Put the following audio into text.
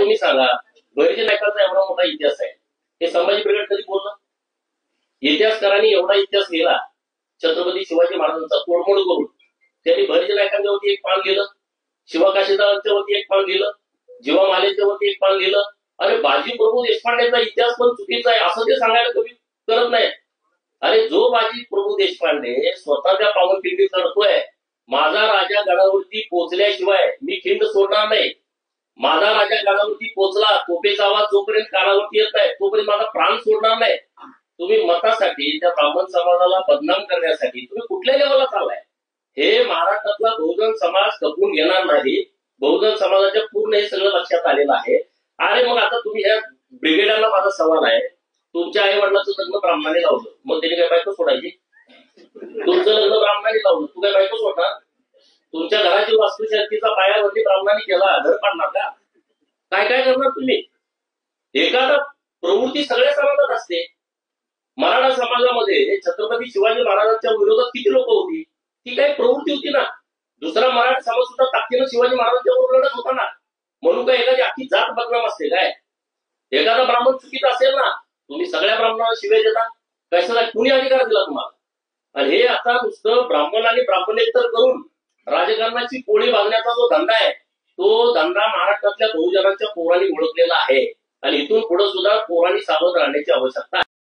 तुम्ही सांगा, बहिर्जी नायकांचा एवढा मोठा इतिहास आहे, हे संभाजी ब्रिगेड कधी बोललं? इतिहासकारांनी एवढा इतिहास लिहिला छत्रपती शिवाजी महाराजांचा तोडमोड करून. त्यांनी बहिर्जी नायकांच्या वरती एक पान लिहिलं, शिवकाशीदारांच्या वरती एक पान लिहिलं, जीवा मालेच्या वरती एक पान लिहिलं. अरे बाजी प्रभू देशपांडेचा इतिहास पण चुकीचा आहे असं ते सांगायला कधी करत नाही. अरे जो बाजी प्रभू देशपांडे स्वतःच्या पावनखिंडी चढतोय, माझा राजा गडावरती पोहोचल्याशिवाय मी खिंड सोडणार नाही, माझा राजा गडावरती पोहोचला, तोफेचा आवाज जोपर्यंत कानावरती येत आहे तोपर्यंत माझा प्राण सोडणार नाही. तुम्ही मतासाठी त्या ब्राह्मण समाजाला बदनाम करण्यासाठी तुम्ही कुठल्या लेवलला चाललाय? हे महाराष्ट्रातला बहुजन समाज खपवून घेणार नाही. बहुजन समाजाच्या पूर्ण हे सगळं लक्षात आलेलं आहे. अरे मग आता तुम्ही ह्या ब्रिगेडाला माझा सवाल आहे, तुमच्या आई वडिलाचं लग्न ब्राह्मणाने लावलं, मग त्याने काय बायको सोडायची? तुमचं लग्न ब्राह्मणाने लावलं, तू काय बायको सोडणार? तुमच्या घराची वास्तुशांतीचा पायावरती ब्राह्मणाने केला, घर पाडणार का? काय काय करणार तुम्ही? एखादा प्रवृत्ती सगळ्या समाजात असते. मराठा समाजामध्ये छत्रपती शिवाजी महाराजांच्या विरोधात किती लोक होती? ती काही प्रवृत्ती होती ना. दुसरा मराठा समाज सुद्धा ताकदीनं शिवाजी महाराजांच्या विरोधात लढत होता ना. म्हणून काय एखादी अख्खी जात बदनाम असते काय? एखादा ब्राह्मण चुकीचा असेल ना, तुम्ही सगळ्या ब्राह्मणाला शिवाय देता? कशाला कुणी अधिकार दिला तुम्हाला? आणि हे आता नुसतं ब्राह्मण आणि ब्राह्मणेतर करून राजकारणाची पोळी बांधण्याचा जो धंदा आहे, तो धंदा महाराष्ट्रातल्या बहुजनांच्या पोरांनी ओळखलेला आहे. आणि इथून पुढे सुद्धा पोरांनी सावध राहण्याची आवश्यकता आहे.